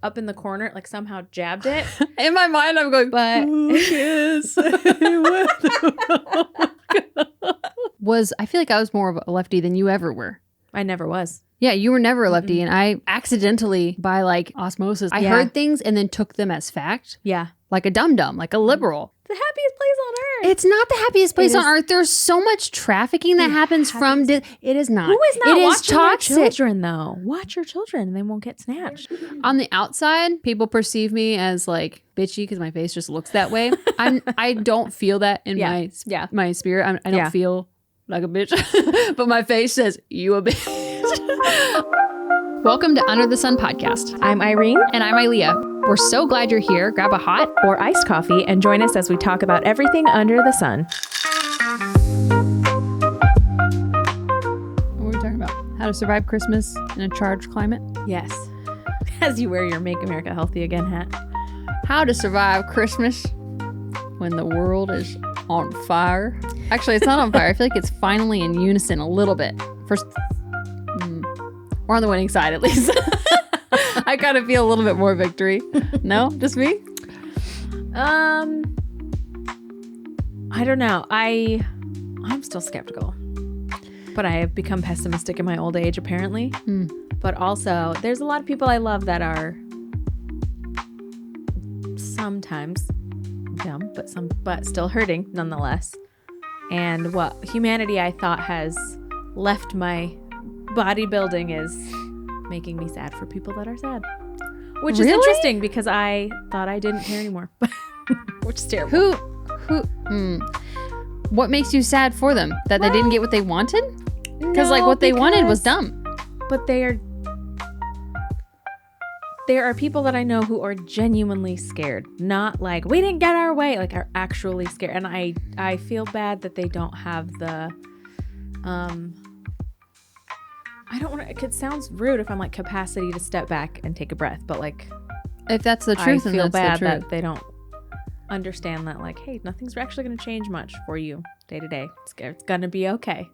up in the corner, like somehow jabbed it. In my mind, I'm going, But I feel like I was more of a lefty than you ever were. I never was. Yeah, you were never a lefty. And I accidentally, by like osmosis, I heard things and then took them as fact. Yeah. Like a dum-dum, like a liberal. The happiest place on earth. It's not the happiest place on earth. There's so much trafficking that happens from... it is not. Who is not it watching is toxic. their children, though? Watch your children. They won't get snatched. On the outside, people perceive me as like bitchy because my face just looks that way. I don't feel that in my spirit. I don't feel like a bitch. But my face says, you a bitch. Welcome to Under the Sun Podcast. I'm Irene. And I'm Ilea. We're so glad you're here. Grab a hot or iced coffee and join us as we talk about everything under the sun. What are we talking about? How to survive Christmas in a charged climate? Yes. As you wear your Make America Healthy Again hat. How to survive Christmas when the world is on fire. Actually, it's not on fire. I feel like it's finally in unison a little bit. First, we're on the winning side at least. I kind of feel a little bit more victory. No? Just me? I don't know. I'm still skeptical. But I have become pessimistic in my old age, apparently. But also, there's a lot of people I love that are sometimes dumb, but still hurting nonetheless. And what humanity I thought has left my bodybuilding is making me sad for people that are sad. Which is interesting because I thought I didn't care anymore. Which is terrible. What makes you sad for them? That they didn't get what they wanted? Because what they wanted was dumb. But there are people that I know who are genuinely scared. Not like, we didn't get our way. Like, are actually scared. And I feel bad that they don't have the... I don't want to... It sounds rude if I'm like capacity to step back and take a breath. But like... If that's the truth, I feel bad that they don't understand that like, hey, nothing's actually going to change much for you day to day. It's going to be okay.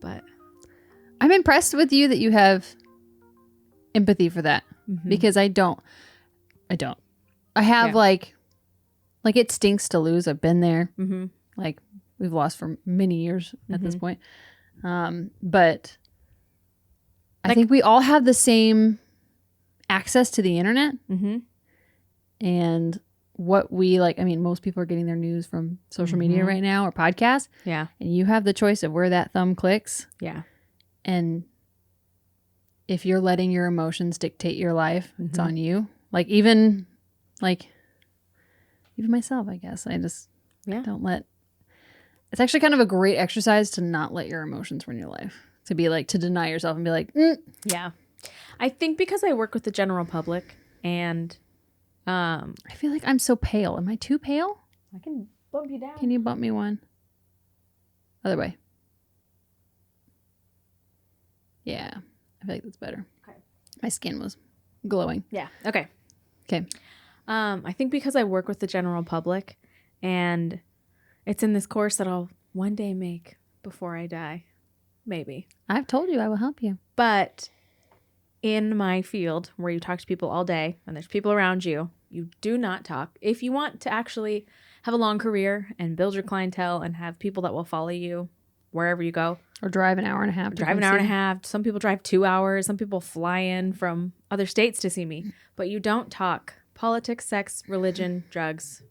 But... I'm impressed with you that you have empathy for that. Because I don't. I have like it stinks to lose. I've been there. Like we've lost for many years at this point. But I think we all have the same access to the internet. And what we like, I mean, most people are getting their news from social media right now or podcasts. Yeah. And you have the choice of where that thumb clicks. Yeah. And if you're letting your emotions dictate your life, it's on you. Like even myself, I guess. I just don't let... It's actually kind of a great exercise to not let your emotions run your life. To be like, to deny yourself and be like, Yeah. I think because I work with the general public and... I feel like I'm so pale. Am I too pale? I can bump you down. Can you bump me one? Other way. Yeah. I feel like that's better. Okay. My skin was glowing. Yeah. Okay. Okay. I think because I work with the general public and it's in this course that I'll one day make before I die. Maybe. I've told you I will help you. But in my field where you talk to people all day and there's people around you, you do not talk. If you want to actually have a long career and build your clientele and have people that will follow you wherever you go. Or drive an hour and a half. Drive an hour and a half. Some people drive 2 hours. Some people fly in from other states to see me. But you don't talk politics, sex, religion, drugs.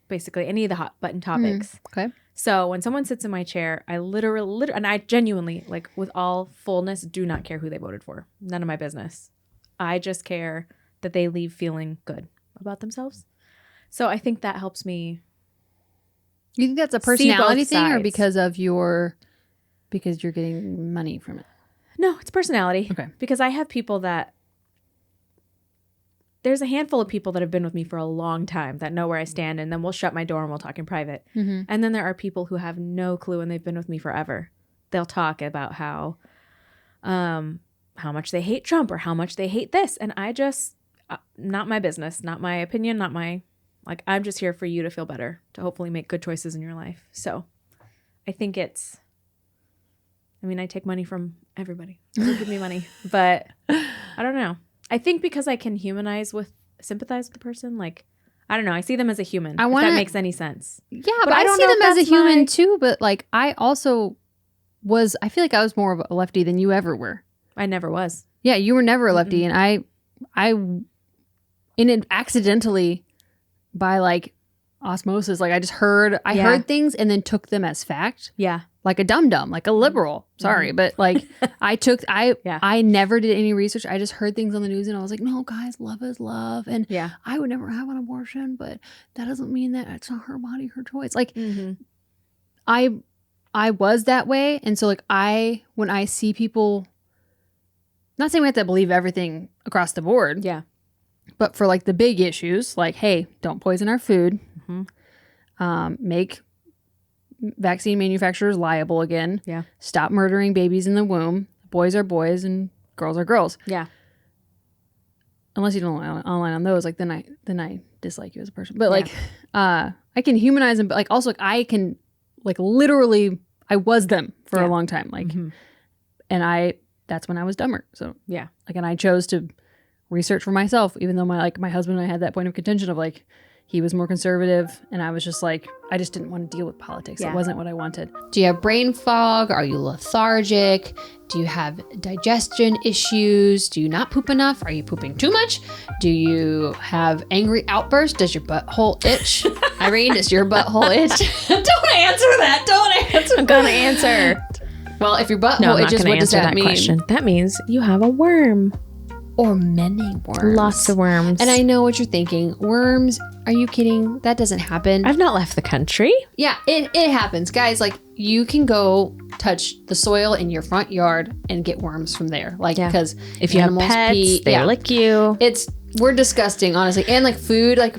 Basically, any of the hot button topics. Okay. So when someone sits in my chair, I literally, and I genuinely, like with all fullness, do not care who they voted for. None of my business. I just care that they leave feeling good about themselves. So I think that helps me. You think that's a personality thing or because you're getting money from it? No, it's personality. Okay. Because I have people that, there's a handful of people that have been with me for a long time that know where I stand, and then we'll shut my door and we'll talk in private. And then there are people who have no clue and they've been with me forever. They'll talk about how much they hate Trump or how much they hate this. And I just, not my business, not my opinion, not my... Like, I'm just here for you to feel better, to hopefully make good choices in your life. So I think I take money from everybody. They give me money, but I don't know. I think because I can sympathize with the person. Like, I don't know. I see them as a human. If that makes any sense. Yeah, but I see them as a human too. But like, I also I feel like I was more of a lefty than you ever were. I never was. Yeah, you were never a lefty. And I accidentally by like osmosis, like I heard things and then took them as fact. Yeah. Like a dum-dum, like a liberal. Sorry, but like I never did any research. I just heard things on the news and I was like, no, guys, love is love. And I would never have an abortion, but that doesn't mean that it's not her body, her choice. Like I was that way. And so like when I see people, not saying we have to believe everything across the board. Yeah. But for like the big issues, like, hey, don't poison our food. Make vaccine manufacturers liable again. Yeah. Stop murdering babies in the womb. Boys are boys and girls are girls. Yeah. Unless you don't online on those, like then I dislike you as a person. But like I can humanize them, but like also like, I can like literally I was them for a long time. Like and that's when I was dumber. So yeah. Like and I chose to research for myself, even though my husband and I had that point of contention of like he was more conservative and I was just like, I just didn't want to deal with politics. It wasn't what I wanted. Do you have brain fog? Are you lethargic? Do you have digestion issues? Do you not poop enough? Are you pooping too much? Do you have angry outbursts? Does your butthole itch? Irene, does your butthole itch? Don't answer that. Don't answer. I'm going to answer. Well, if your butthole itches, what does that mean? Question. That means you have a worm. Or many worms. Lots of worms. And I know what you're thinking. Worms? Are you kidding? That doesn't happen. I've not left the country. Yeah, it happens. Guys, like you can go touch the soil in your front yard and get worms from there. Like, because if you have pets, they lick you. We're disgusting, honestly. And like food, like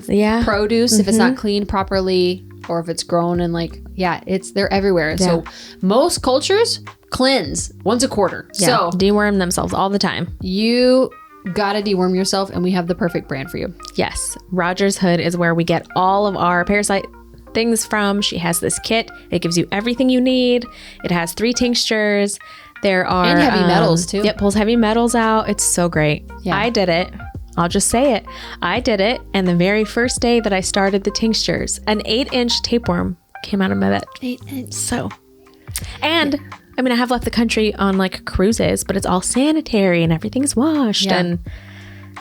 produce, if it's not cleaned properly or if it's grown and like, they're everywhere. Yeah. So most cultures cleanse once a quarter. Yeah. So deworm themselves all the time. You gotta deworm yourself and we have the perfect brand for you. Yes. ROGERSHOOD is where we get all of our parasite things from. She has this kit. It gives you everything you need. It has 3 tinctures. There are... And heavy metals too. Yep, pulls heavy metals out. It's so great. Yeah. I did it. I'll just say it. I did it. And the very first day that I started the tinctures, an 8-inch tapeworm came out of my butt. 8-inch. So... And... I mean, I have left the country on like cruises, but it's all sanitary and everything's washed and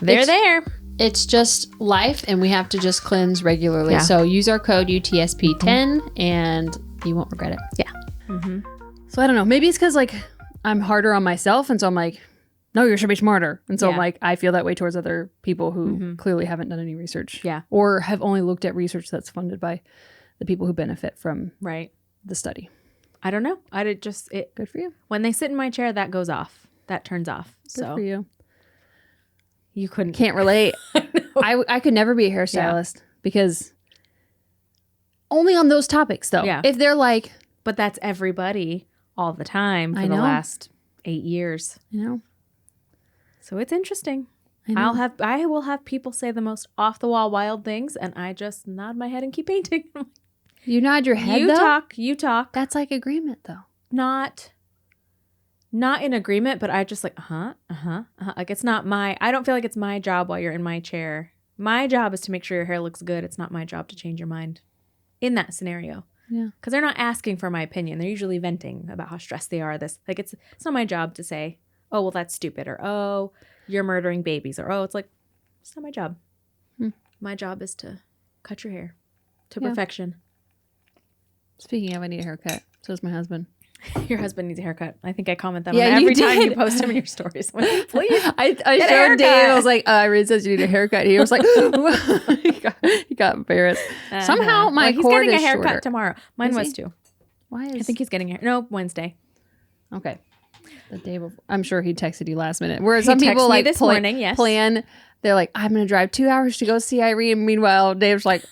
they're there. It's just life and we have to just cleanse regularly. Yeah. So use our code UTSP10 and you won't regret it. Yeah. So I don't know. Maybe it's because like I'm harder on myself. And so I'm like, no, you should be smarter. And so I'm like, I feel that way towards other people who clearly haven't done any research. Yeah. Or have only looked at research that's funded by the people who benefit from the study. I don't know. Good for you. When they sit in my chair, that goes off. That turns off. Good for you. You can't relate. I could never be a hairstylist because only on those topics though. Yeah. If they're like, but that's everybody all the time for the last 8 years. You know. So it's interesting. I will have people say the most off the wall wild things, and I just nod my head and keep painting. You nod your head, You talk. That's like agreement, though. Not in agreement, but I just like, Like it's not I don't feel like it's my job while you're in my chair. My job is to make sure your hair looks good. It's not my job to change your mind in that scenario. Yeah. Because they're not asking for my opinion. They're usually venting about how stressed they are. It's not my job to say, oh, well, that's stupid. Or, oh, you're murdering babies. Or, oh, it's not my job. My job is to cut your hair to perfection. Speaking of, I need a haircut. So does my husband. Your husband needs a haircut. I think I comment that on every time you post him in your stories. Please. I showed Dave. I was like, Irene says you need a haircut. He was like, he got embarrassed. Somehow my cord is shorter. He's getting a haircut tomorrow. Mine was too. Why I think he's getting Wednesday. Okay. The day before. I'm sure he texted you last minute. Whereas some people like this morning, yes. Plan. They're like, I'm going to drive 2 hours to go see Irene. Meanwhile, Dave's like,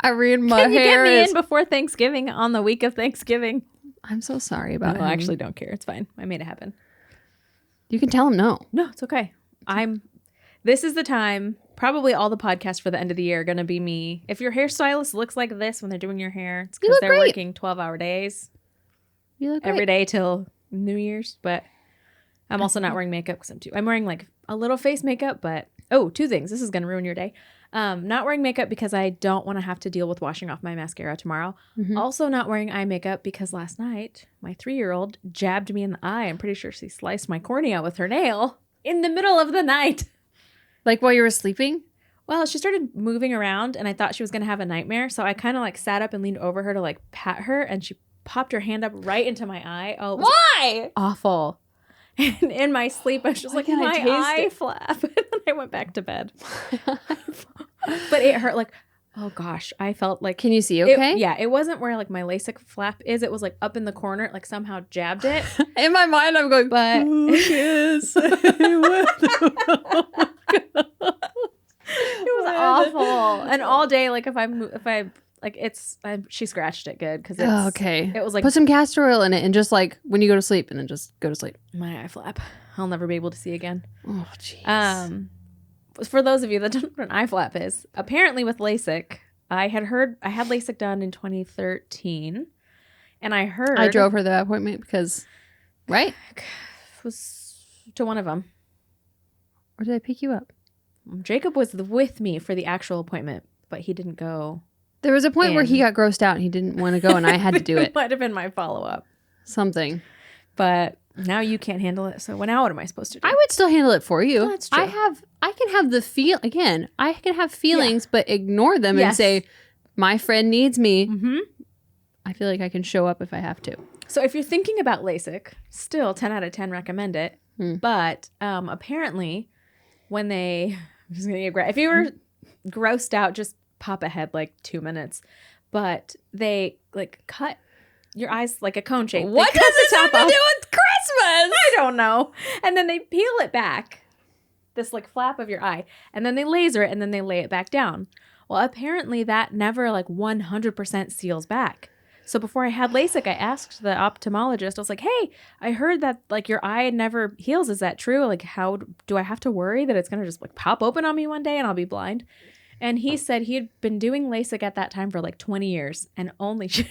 Irene, my hair is... Can you get me in before Thanksgiving on the week of Thanksgiving? I'm so sorry about it. I actually don't care. It's fine. I made it happen. You can tell him no. No, it's okay. This is the time, probably all the podcasts for the end of the year are going to be me. If your hairstylist looks like this when they're doing your hair, it's because they're working 12-hour days. You look every day till New Year's. But I'm also not wearing makeup because I'm wearing like a little face makeup, but two things. This is going to ruin your day. Not wearing makeup because I don't want to have to deal with washing off my mascara tomorrow. Also not wearing eye makeup because last night my 3-year-old jabbed me in the eye. I'm pretty sure she sliced my cornea with her nail in the middle of the night. Like while you were sleeping? Well, she started moving around and I thought she was going to have a nightmare. So I kind of like sat up and leaned over her to like pat her, and she popped her hand up right into my eye. Oh, it was Why? awful. And in my sleep, I was just like, can't I my taste eye it? flap. And then I went back to bed. But it hurt like, oh gosh, I felt like. Can you see okay? It wasn't where like my LASIK flap is. It was like up in the corner, like somehow jabbed it. In my mind, I'm going, But it was awful. And all day, like she scratched it good because it's okay. It was like put some castor oil in it and just like when you go to sleep, and then just go to sleep. my eye flap. I'll never be able to see again. Oh, jeez. For those of you that don't know what an eye flap is, apparently with LASIK, I had LASIK done in 2013, and I heard I drove her to that appointment because, right? It was to one of them. Or did I pick you up? Jacob was with me for the actual appointment, but he didn't go. There was a point where he got grossed out and he didn't want to go, and I had to do it. Might have been my follow-up. Something. But now you can't handle it. So now what am I supposed to do? I would still handle it for you. Oh, that's true. I can have the again, I can have feelings, but ignore them and Yes. say, my friend needs me. Mm-hmm. I feel like I can show up if I have to. So if you're thinking about LASIK, still 10 out of 10 recommend it. But apparently when I'm just gonna get if you were grossed out, just pop ahead like 2 minutes. But they like cut your eyes like a cone shape. What They does cut this the have top to off. do with Christmas? I don't know. And then they peel it back, this like flap of your eye, and then they laser it, and then they lay it back down. Well, apparently that never like 100% seals back. So before I had LASIK, I asked the ophthalmologist, I was like, hey, I heard that like your eye never heals. Is that true? Like, how do I have to worry that it's going to just like pop open on me one day and I'll be blind? And he said he had been doing LASIK at that time for like 20 years and only, you're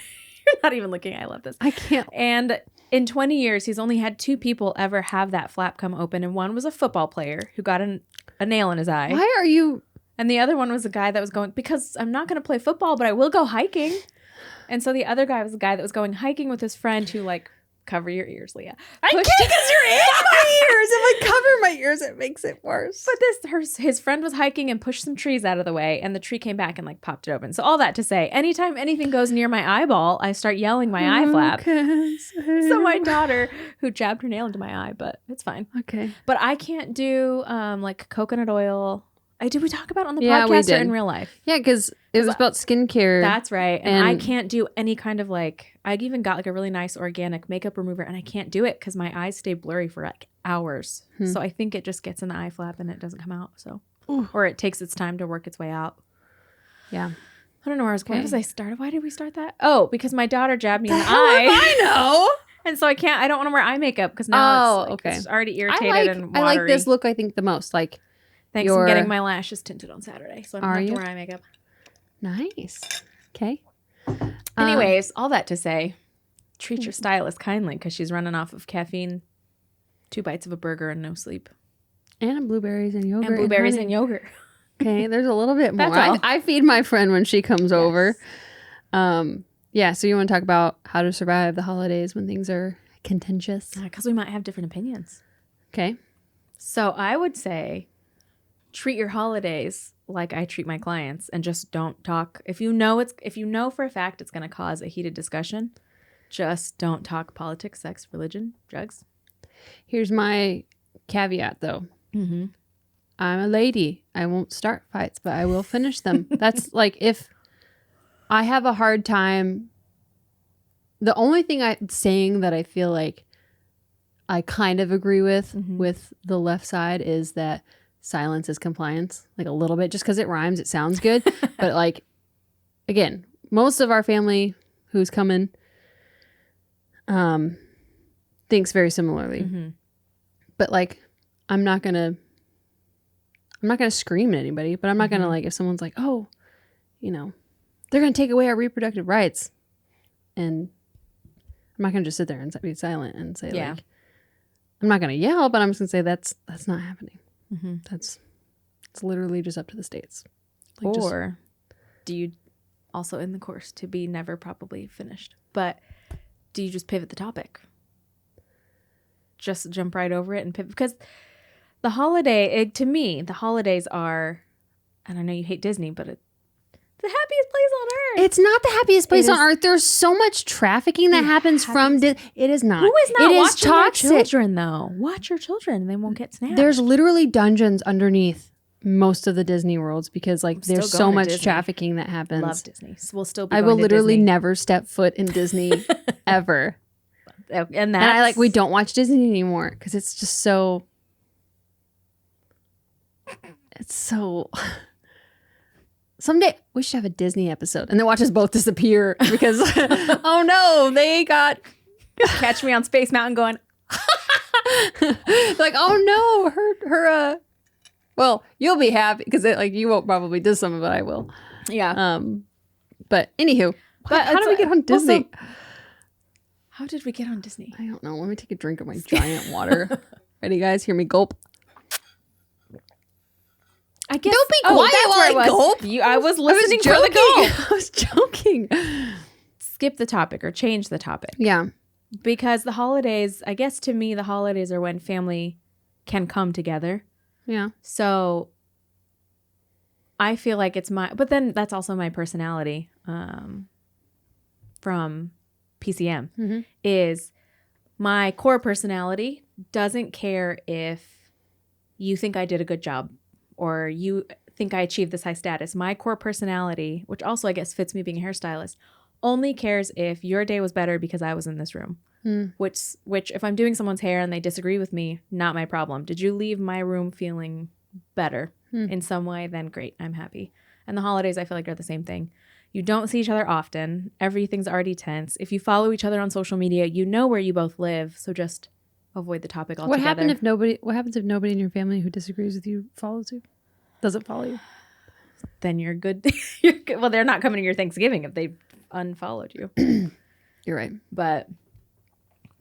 not even looking, I love this. I can't. And in 20 years, he's only had 2 people ever have that flap come open. And one was a football player who got a nail in his eye. Why are you? And the other one was a guy that was going, because I'm not going to play football, but I will go hiking. And so the other guy was a guy that was going hiking with his friend who like, cover your ears, Leah. I can't because you're in my ears. If I cover my ears, it makes it worse. But his friend was hiking and pushed some trees out of the way, and the tree came back and like popped it open. So all that to say, anytime anything goes near my eyeball, I start yelling my eye flap. So my daughter, who jabbed her nail into my eye, but it's fine. Okay. But I can't do like coconut oil. Did we talk about it on the Yeah, we podcast or did. in real life? Yeah, because it was about skincare. That's right. And I And- can't do any kind of like, I even got like a really nice organic makeup remover, and I can't do it because my eyes stay blurry for like hours. So I think it just gets in the eye flap and it doesn't come out. So, or it takes its time to work its way out. Yeah. I don't know where I was going. Okay. Because I started. Why did we start that? Oh, because my daughter jabbed me in the eye. I know. And so I don't want to wear eye makeup because now Oh, okay. it's already irritated and I watery. like this look, I think, the most. Like, Thanks, I'm getting my lashes tinted on Saturday, so I don't Are have to you? wear eye makeup. nice. Okay. Anyways, all that to say, treat your stylist kindly because she's running off of caffeine, two bites of a burger, and no sleep. And blueberries and yogurt. And blueberries honey. and yogurt. Okay, there's a little bit more. That's all. I feed my friend when she comes over. Yeah, so you want to talk about how to survive the holidays when things are contentious? Because we might have different opinions. Okay. So I would say treat your holidays like I treat my clients and just don't talk. If you know for a fact it's going to cause a heated discussion, just don't talk politics, sex, religion, drugs. Here's my caveat, though. Mm-hmm. I'm a lady. I won't start fights, but I will finish them. That's like if I have a hard time. The only thing I'm saying that I feel like I kind of agree with the left side is that silence is compliance, like a little bit, just because it rhymes, it sounds good. But like, again, most of our family who's coming thinks very similarly. Mm-hmm. But like, I'm not gonna scream at anybody, but I'm not gonna like, if someone's like, oh, they're gonna take away our reproductive rights, and I'm not gonna just sit there and be silent and say like, I'm not gonna yell, but I'm just gonna say that's not happening. It's literally just up to the states. Or do you also in the course to be never probably finished, but do you just pivot the topic? Just jump right over it and pivot? Because the holidays are, and I know you hate Disney, but it's the happiest place on earth. It's not the happiest place on earth. There's so much trafficking that happens from Disney. It is not. Who is not it watching is toxic. their children, though? Watch your children. They won't get snapped. There's literally dungeons underneath most of the Disney worlds because there's so much trafficking that happens. Love Disney. So we'll still be I going will to literally Disney. never step foot in Disney ever. And we don't watch Disney anymore because it's just so... It's so... Someday we should have a Disney episode and then watch us both disappear because, oh no, they got... Catch me on Space Mountain going... like, oh no, her well, you'll be happy because you won't probably do some of it. I will. Yeah. But anywho, how did we get on Disney? How did we get on Disney? I don't know. Let me take a drink of my giant water. Ready, guys? Hear me gulp. I guess. Don't be quiet while I gulp. I was listening for the gulp. I was joking. Skip the topic or change the topic. Yeah. Because the holidays, I guess to me, the holidays are when family can come together. Yeah. So I feel like it's but then that's also my personality from PCM is my core personality doesn't care if you think I did a good job or you think I achieved this high status. My core personality, which also I guess fits me being a hairstylist, only cares if your day was better because I was in this room. Which if I'm doing someone's hair and they disagree with me, not my problem. Did you leave my room feeling better in some way? Then great, I'm happy. And the holidays, I feel like, are the same thing. You don't see each other often. Everything's already tense. If you follow each other on social media, you know where you both live. So just avoid the topic altogether. What happens if nobody in your family who disagrees with you follows you? Doesn't follow you? Then you're good. You're good. Well, they're not coming to your Thanksgiving if they unfollowed you. You're right. But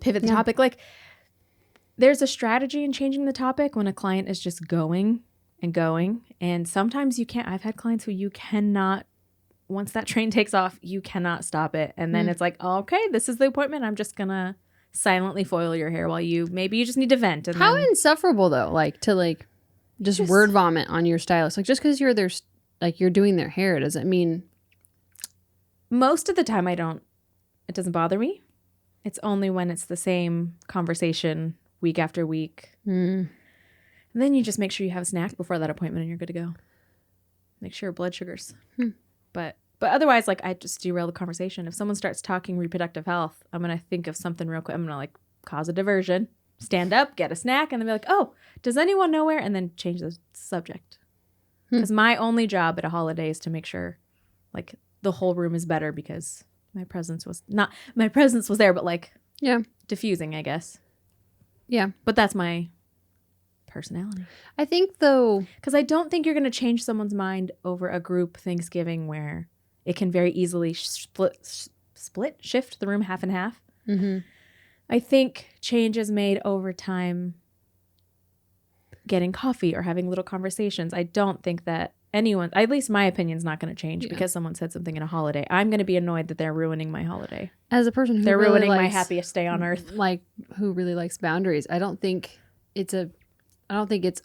pivot the topic. Like, there's a strategy in changing the topic when a client is just going and going. And sometimes you can't. I've had clients who you cannot, once that train takes off, you cannot stop it. And then it's like, oh, okay, this is the appointment. I'm just going to silently foil your hair while maybe you just need to vent. And how insufferable, though, to just word vomit on your stylist. Like, just because you're you're doing their hair doesn't mean. Most of the time it doesn't bother me. It's only when it's the same conversation week after week. And then you just make sure you have a snack before that appointment and you're good to go. Make sure your blood sugars. But otherwise, I just derail the conversation. If someone starts talking reproductive health, I'm going to think of something real quick. I'm going to cause a diversion, stand up, get a snack, and then be like, oh, does anyone know where? And then change the subject. Because my only job at a holiday is to make sure the whole room is better because my presence was there, but diffusing, I guess. Yeah. But that's my personality. I think, though, because I don't think you're going to change someone's mind over a group Thanksgiving where it can very easily shift the room half and half. I think change is made over time getting coffee or having little conversations. I don't think that at least my opinion is not going to change because someone said something in a holiday. I'm going to be annoyed that they're ruining my holiday. As a person who they're really ruining my likes, happiest day on earth. Who really likes boundaries. I don't think it's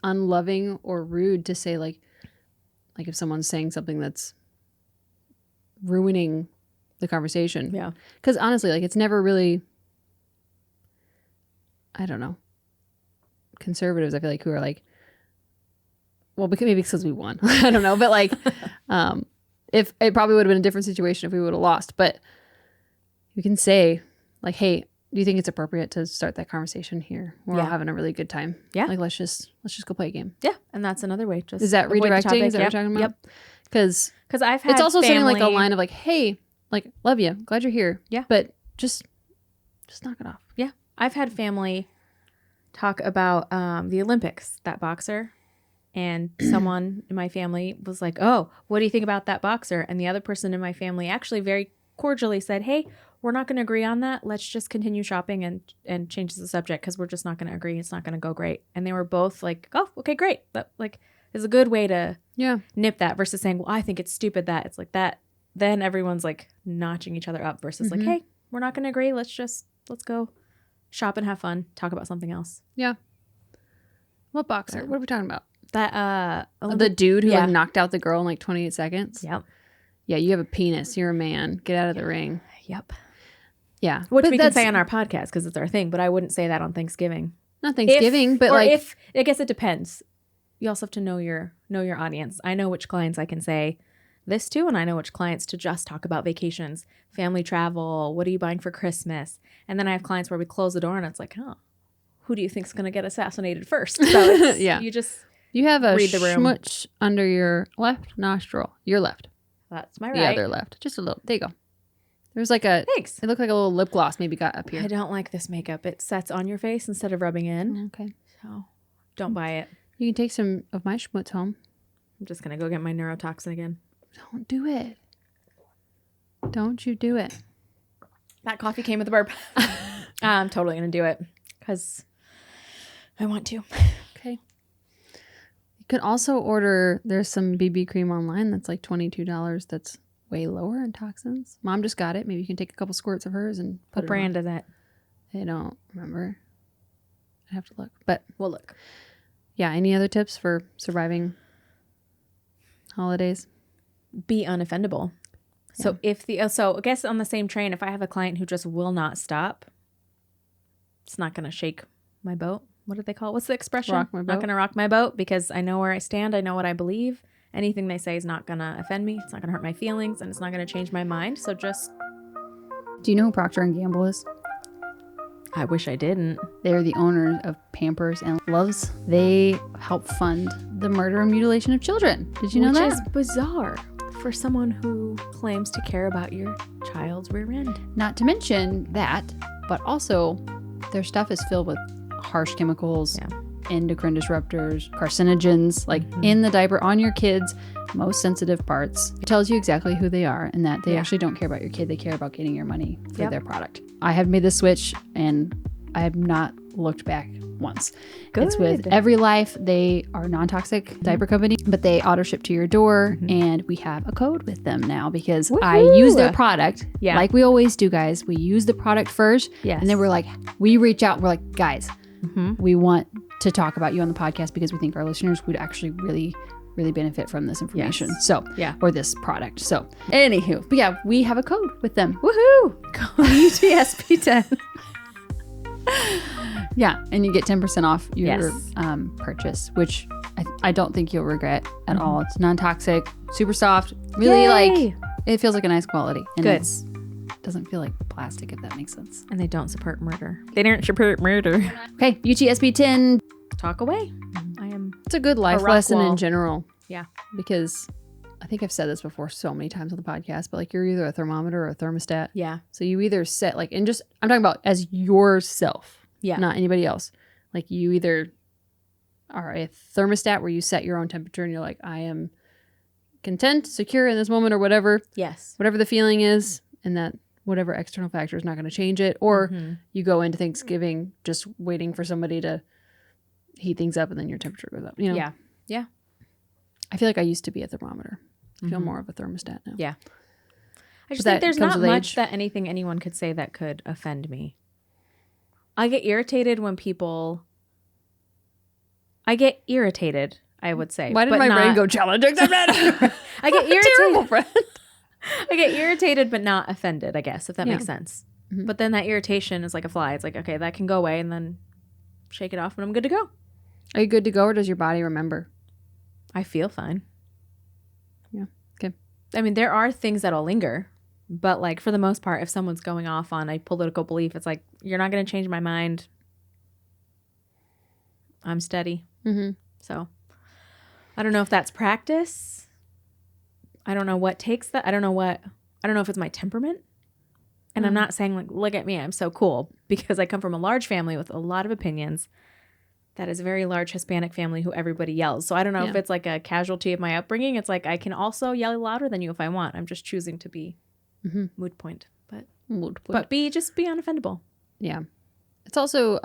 unloving or rude to say if someone's saying something that's ruining the conversation. Yeah. Because honestly, it's never really, I don't know, conservatives, I feel who are well, maybe because we won. I don't know. But if it probably would have been a different situation if we would have lost. But you can say hey, do you think it's appropriate to start that conversation here? We're all having a really good time. Yeah. Let's just go play a game. Yeah. And that's another way. Just is that avoid the redirecting? topic. Is that what you're talking about? Yep. Because I've had it's also family, saying a line of hey, love you, glad you're here. Yeah. But just knock it off. Yeah. I've had family talk about the Olympics, that boxer. And someone in my family was like, oh, what do you think about that boxer? And the other person in my family actually very cordially said, hey, we're not going to agree on that. Let's just continue shopping and change the subject because we're just not going to agree. It's not going to go great. And they were both like, oh, okay, great. But like, it's a good way to nip that versus saying, well, I think it's stupid that it's like that. Then everyone's like notching each other up versus like, hey, we're not going to agree. Let's go shop and have fun. Talk about something else. Yeah. What boxer? What are we talking about? That the dude who like knocked out the girl in like 28 seconds. Yep. Yeah, you have a penis. You're a man. Get out of the ring. Yep. Yeah. Which we can say on our podcast because it's our thing, but I wouldn't say that on Thanksgiving. Not Thanksgiving, but like if I guess it depends. You also have to know your audience. I know which clients I can say this to, and I know which clients to just talk about vacations, family travel, what are you buying for Christmas? And then I have clients where we close the door and it's like, oh, who do you think's gonna get assassinated first? So it's, you have a read the room. schmutz under your left nostril. Your left. That's my right. The other left. Just a little. There you go. There's like a... Thanks. It looked like a little lip gloss maybe got up here. I don't like this makeup. It sets on your face instead of rubbing in. Okay. So don't buy it. You can take some of my schmutz home. I'm just going to go get my neurotoxin again. Don't do it. Don't you do it. That coffee came with a burp. I'm totally going to do it because I want to. Okay. You can also order, there's some BB cream online that's like $22 that's way lower in toxins. Mom just got it. Maybe you can take a couple squirts of hers and put What brand is it? I don't remember. I have to look. But we'll look. Yeah, any other tips for surviving holidays? Be unoffendable. Yeah. So I guess on the same train, if I have a client who just will not stop, it's not going to shake my boat. What do they call it? What's the expression? Rock my boat. Not going to rock my boat because I know where I stand. I know what I believe. Anything they say is not going to offend me. It's not going to hurt my feelings, and it's not going to change my mind. So just... Do you know who Procter & Gamble is? I wish I didn't. They're the owners of Pampers and Loves. They help fund the murder and mutilation of children. Did you know that? Which is bizarre for someone who claims to care about your child's rear end. Not to mention that, but also their stuff is filled with harsh chemicals, endocrine disruptors, carcinogens, like in the diaper on your kids' most sensitive parts. It tells you exactly who they are and that they actually don't care about your kid. They care about getting your money for their product. I have made this switch and I have not looked back once. Good. It's with EVERYLIFE. They are a non-toxic diaper company, but they auto ship to your door and we have a code with them now because I use their product like we always do, guys. We use the product first and then we're like, we reach out and we're like, guys, we want to talk about you on the podcast because we think our listeners would actually really benefit from this information. So, or this product. So, anywho, but yeah, we have a code with them. Woohoo! Code UTSP10. Yeah, and you get 10% off your purchase, which I don't think you'll regret at all. It's non-toxic, super soft, really like, it feels like a nice quality. And it doesn't feel like plastic, if that makes sense. And they don't support murder. They don't support murder. Okay, UTSP10. Talk away. It's a good life lesson in general. Yeah. Because I think I've said this before so many times on the podcast, but like you're either a thermometer or a thermostat. Yeah. So you either set like, and just, I'm talking about as yourself. Yeah. Not anybody else. Like you either are a thermostat where you set your own temperature and you're like, I am content, secure in this moment or whatever. Yes. Whatever the feeling is, and that whatever external factor is not going to change it. Or you go into Thanksgiving just waiting for somebody to heat things up and then your temperature goes up. You know? Yeah. Yeah. I feel like I used to be a thermometer. I feel more of a thermostat now. Yeah. I just think there's not much that anyone could say that could offend me. I get irritated when people... I get irritated, I would say. Why did my brain go challenge accepted? I get irritated. Terrible friend. I get irritated but not offended, I guess, if that makes sense. But then that irritation is like a fly. It's like, okay, that can go away and then shake it off and I'm good to go. Are you good to go or does your body remember? I feel fine. Yeah. Okay. I mean, there are things that'll linger, but like for the most part, if someone's going off on a political belief, it's like, you're not going to change my mind. I'm steady. So I don't know if that's practice. I don't know what takes that. I don't know if it's my temperament. And I'm not saying like, look at me, I'm so cool, because I come from a large family with a lot of opinions. That is a very large Hispanic family who everybody yells. So I don't know if it's like a casualty of my upbringing. It's like I can also yell louder than you if I want. I'm just choosing to be mood point. But But just be unoffendable. Yeah. It's also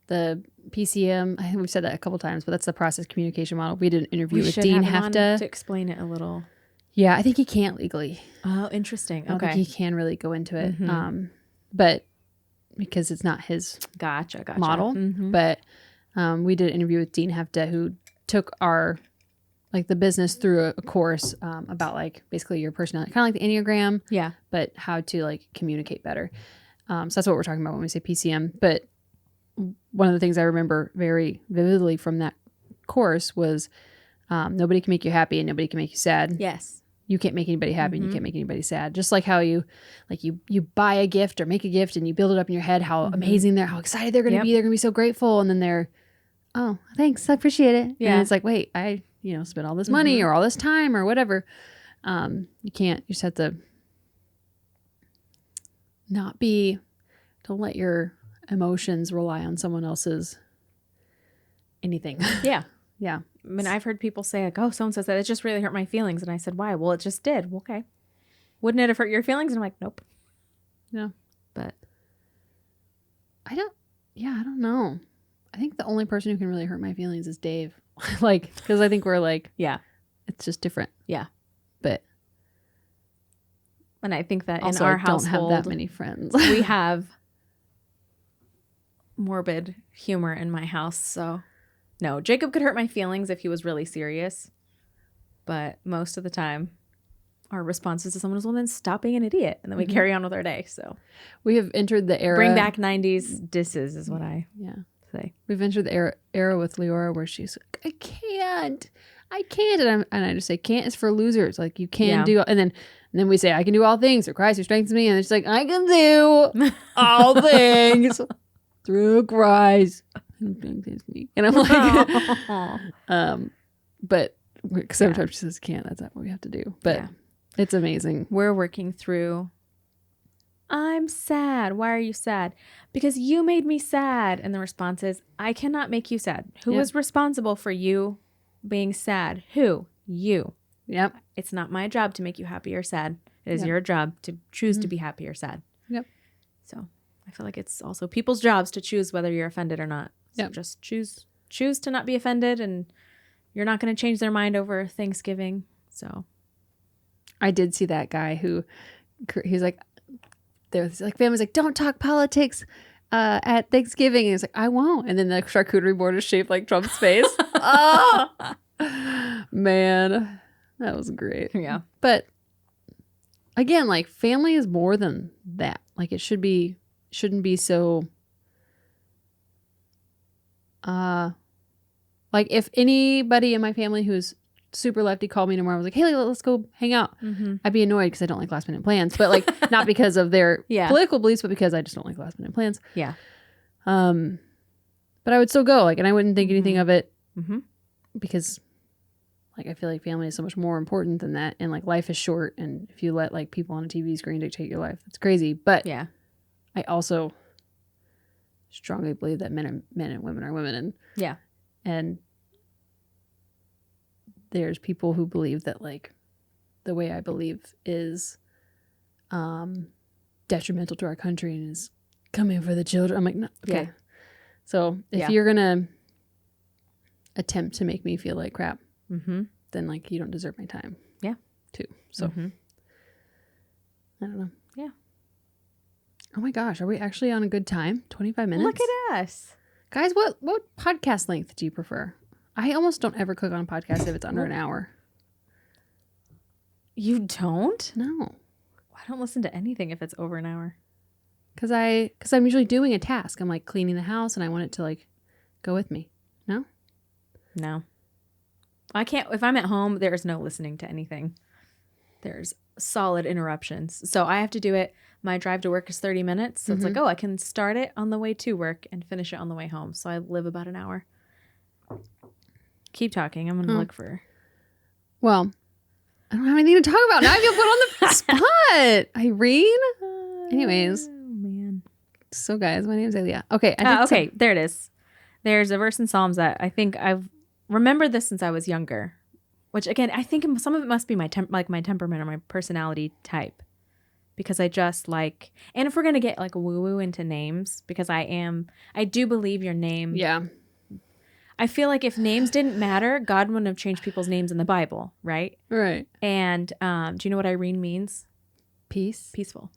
the PCM. I think we've said that a couple times, but that's the process communication model. We did an interview with Dean Hefta to explain it a little. Yeah, I think he can't legally. Oh, interesting. I don't think he can really go into it. But because it's not his gotcha model. But we did an interview with Dean Hefta, who took our the business through a course about basically your personality, kind of like the Enneagram. Yeah. But how to communicate better. So that's what we're talking about when we say PCM. But one of the things I remember very vividly from that course was nobody can make you happy and nobody can make you sad. Yes. You can't make anybody happy and you can't make anybody sad. Just like how you buy a gift or make a gift and you build it up in your head how amazing how excited they're going to be. They're going to be so grateful. And then they're, oh, thanks. I appreciate it. Yeah. And it's like, wait, I spent all this money or all this time or whatever. You just have to don't let your emotions rely on someone else's anything. Yeah. Yeah. I mean, I've heard people say oh, someone says that it just really hurt my feelings. And I said, why? Well, it just did. Well, okay. Wouldn't it have hurt your feelings? And I'm like, nope. No. But I don't know. I think the only person who can really hurt my feelings is Dave. Because I think we're yeah, it's just different. Yeah. But. And I think that also, in our I don't household, have that many friends. we have morbid humor in my house. So no, Jacob could hurt my feelings if he was really serious. But most of the time, our responses to someone is, well, then stop being an idiot. And then we carry on with our day. So we have entered the era. Bring back 90s disses is what I say. We've entered the era with Leora where she's like, I can't. And I just say, can't is for losers. You can do. And then we say, I can do all things through Christ who strengthens me. And it's like, I can do all things through Christ. And I'm like, but sometimes she says can't. That's not what we have to do. But it's amazing. We're working through. I'm sad. Why are you sad? Because you made me sad. And the response is, I cannot make you sad. Who is responsible for you being sad? Who? You. Yep. It's not my job to make you happy or sad. It is your job to choose to be happy or sad. Yep. So I feel like it's also people's jobs to choose whether you're offended or not. So just choose to not be offended, and you're not going to change their mind over Thanksgiving. So I did see that guy who he's like, there's family's like, don't talk politics at Thanksgiving. And he's like, I won't. And then the charcuterie board is shaped like Trump's face. Oh man, that was great. Yeah. But again, family is more than that. It shouldn't be so if anybody in my family who's super lefty called me tomorrow, I was like, hey, let's go hang out. I'd be annoyed because I don't like last minute plans, but not because of their political beliefs, but because I just don't like last minute plans. Yeah. But I would still go, and I wouldn't think anything of it because I feel like family is so much more important than that. And life is short. And if you let people on a TV screen dictate your life, that's crazy. But yeah, I also strongly believe that men and women are women. And there's people who believe that the way I believe is detrimental to our country and is coming for the children. I'm like, no, okay. Yeah. So if you're gonna attempt to make me feel like crap, then you don't deserve my time. Yeah. Too. So I don't know. Yeah. Oh my gosh, are we actually on a good time? 25 minutes? Look at us. Guys, what podcast length do you prefer? I almost don't ever click on a podcast if it's under an hour. You don't? No. I don't listen to anything if it's over an hour. Because I'm usually doing a task. I'm cleaning the house and I want it to go with me. No? No. I can't. If I'm at home, there's no listening to anything. There's solid interruptions. So I have to do it. My drive to work is 30 minutes. So it's I can start it on the way to work and finish it on the way home. So I live about an hour. Keep talking. I'm going to look for. Well, I don't have anything to talk about. Now I feel put on the spot. Irene? Anyways. Oh, man. So, guys, my name's Elia. Okay. Okay. There it is. There's a verse in Psalms that I think I've remembered this since I was younger. Which, again, I think some of it must be my temperament or my personality type. because I just like, and if we're going to get like woo-woo into names, because I do believe your name. Yeah. I feel like if names didn't matter, God wouldn't have changed people's names in the Bible, right? Right. And do you know what Irene means? Peace. Peaceful.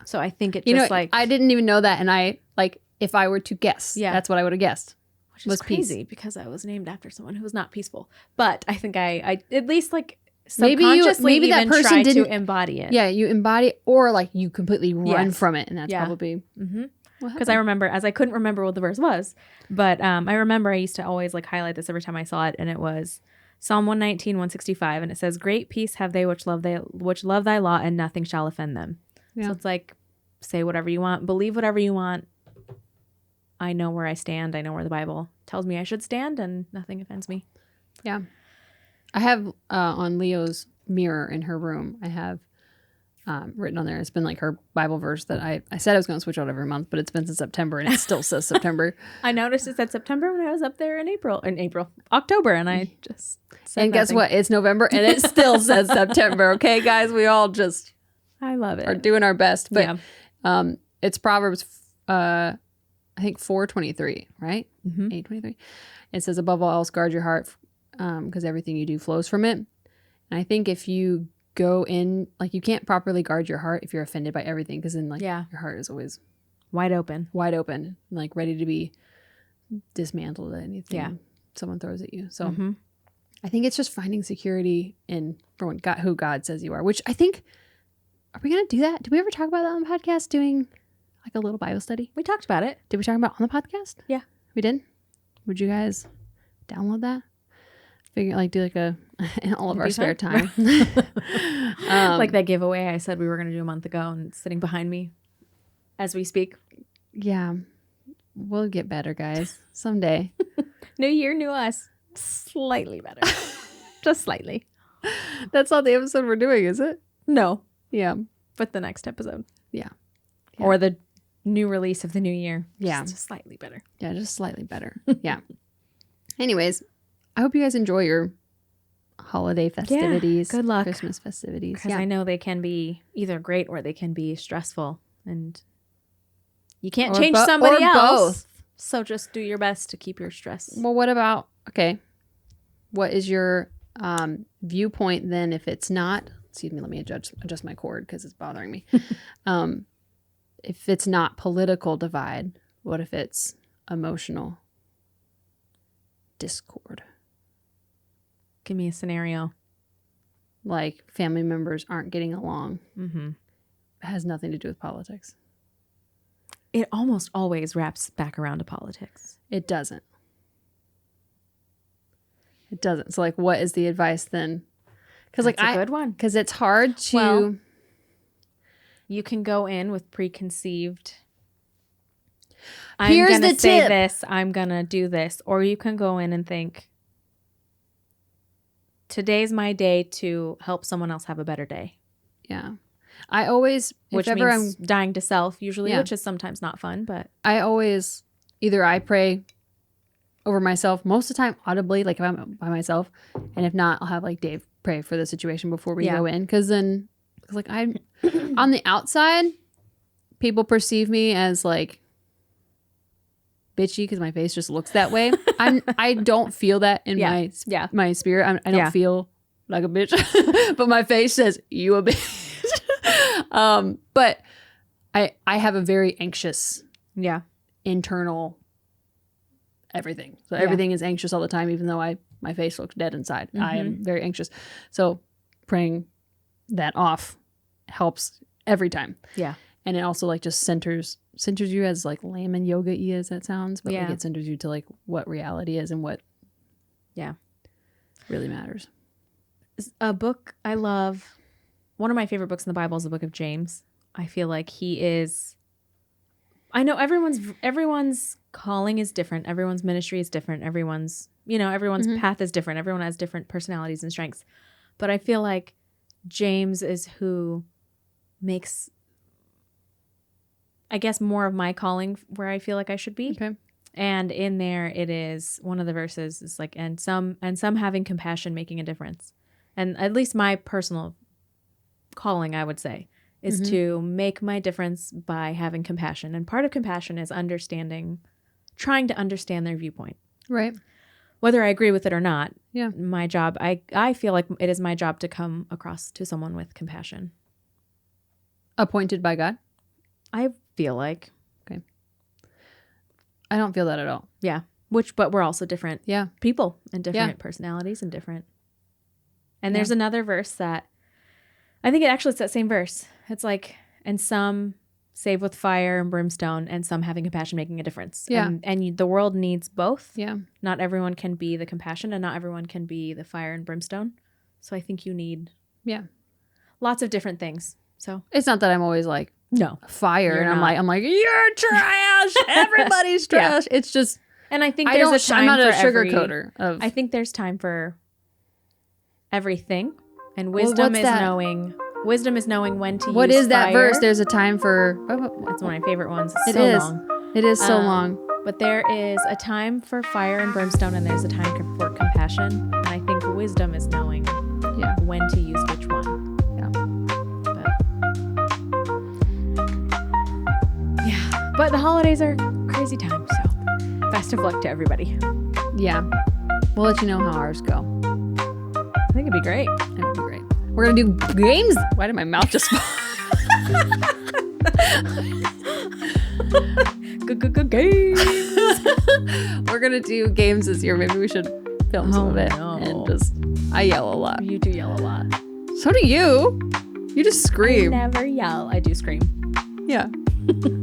So I think it You just know, like, I didn't even know that. And I, like, if I were to guess, that's what I would have guessed. which is crazy because I was named after someone who was not peaceful. But I think I at least like subconsciously maybe that person tried didn't to embody it. Yeah, you embody it, or like you completely run from it. And that's probably Because I remember, as I couldn't remember what the verse was, but I remember I used to always like highlight this every time I saw it, and it was Psalm 119, 165, and it says, "Great peace have they which love thy law, and nothing shall offend them." Yeah. So it's like, say whatever you want, believe whatever you want. I know where I stand. I know where the Bible tells me I should stand, and nothing offends me. Yeah. I have on Leo's mirror in her room, I have written on there. It's been like her Bible verse that I said I was going to switch out every month, but it's been since September and it still says September. I noticed it said September when I was up there in October, and I just said and guess nothing. what? It's November and it still says September. Okay, guys, we all just I love it. are doing our best. But Yeah. It's Proverbs, I think 4:23, right? 8:23. It says, above all else, guard your heart, because everything you do flows from it. And I think if you go in, like, you can't properly guard your heart if you're offended by everything, because then like your heart is always wide open, like ready to be dismantled at anything someone throws at you. So I think it's just finding security in who God says you are, which I think, are we going to do that? Did we ever talk about that on the podcast, doing like a little Bible study? We talked about it. Did we talk about it on the podcast? Yeah. We did? Would you guys download that? Figure, like, do like a, in all of our spare time. Like that giveaway I said we were going to do a month ago, and it's sitting behind me as we speak. Yeah. We'll get better, guys. Someday. New year, new us. Slightly better. Just slightly. That's not the episode we're doing, is it? No. Yeah. But the next episode. Yeah. Or the new release of the new year. Yeah. Just slightly better. Yeah, just slightly better. Yeah. Anyways, I hope you guys enjoy your holiday festivities. Good luck. Christmas festivities. Because I know they can be either great or they can be stressful. And you can't change somebody else. Both. So just do your best to keep your stress. Well, what about, what is your viewpoint then if it's not, excuse me, let me adjust my cord because it's bothering me. If it's not political divide, what if it's emotional discord? Give me a scenario. Like family members aren't getting along. Mm-hmm. It has nothing to do with politics. It almost always wraps back around to politics. It doesn't. So like, what is the advice then? Because like, a good one. Because it's hard to. Well, you can go in with preconceived. Here's I'm gonna the say tip. this. I'm gonna do this, or you can go in and think, today's my day to help someone else have a better day. Yeah, I always, which means dying to self usually, which is sometimes not fun, but I always either I pray over myself most of the time audibly, like if I'm by myself, and if not, I'll have like Dave pray for the situation before we go in, because then, like, I'm on the outside, people perceive me as like bitchy because my face just looks that way. I don't feel that in my spirit. I don't feel like a bitch, but my face says you a bitch. But I have a very anxious internal everything. So everything is anxious all the time, even though my face looks dead inside. Mm-hmm. I am very anxious. So praying that off helps every time. Yeah. And it also like just centers you as like lame and yoga-y as that sounds, but like it centers you to like what reality is and what really matters. A book I love, one of my favorite books in the Bible is the book of James. I feel like I know everyone's calling is different. Everyone's ministry is different. Everyone's path is different. Everyone has different personalities and strengths. But I feel like James is who makes, I guess, more of my calling where I feel like I should be. Okay. And in there it is, one of the verses is like, and some having compassion making a difference. And at least my personal calling, I would say, is to make my difference by having compassion. And part of compassion is trying to understand their viewpoint. Right. Whether I agree with it or not, Yeah. my job, I feel like it is my job to come across to someone with compassion. Appointed by God? I feel like. Okay. I don't feel that at all. Yeah. But we're also different Yeah. people and different personalities and different. And there's another verse that I think it's that same verse. It's like, and some save with fire and brimstone, and some having compassion making a difference. Yeah. And the world needs both. Yeah. Not everyone can be the compassion, and not everyone can be the fire and brimstone. So I think you need lots of different things. So It's not that I'm always like no fire You're and not. I'm like, you're trash. Everybody's trash. It's just, and I think I there's don't, a time I'm not a for every, sugarcoater of, I think there's time for everything, and Well, wisdom what's is that? knowing. Wisdom is knowing when to what use is that fire. verse? There's a time for, That's one of my favorite ones. It's It so is. long. It is so long. But there is a time for fire and brimstone, and there's a time for compassion. And I think wisdom is knowing Yeah. when to use which one. Yeah. But the holidays are crazy time, so best of luck to everybody. Yeah. We'll let you know how ours go. I think it'd be great. It would be great. We're going to do games. Why did my mouth just Good games. We're going to do games this year. Maybe we should film some of it. no. And just, I yell a lot. You do yell a lot. So do you. You just scream. I never yell. I do scream. Yeah.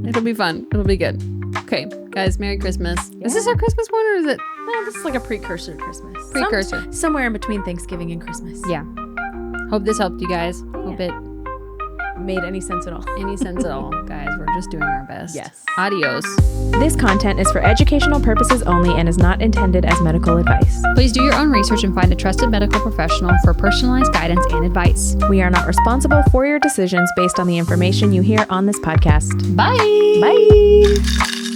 It'll be fun. It'll be good. Okay, guys, Merry Christmas. Is this our Christmas one or is it No, this is like a precursor to Christmas. precursor? Somewhere in between Thanksgiving and Christmas. Yeah. Hope this helped you guys. Hope it Made any sense at all. any sense at all. Guys, we're just doing our best. Yes. Adios. This content is for educational purposes only and is not intended as medical advice. Please do your own research and find a trusted medical professional for personalized guidance and advice. We are not responsible for your decisions based on the information you hear on this podcast. Bye. Bye.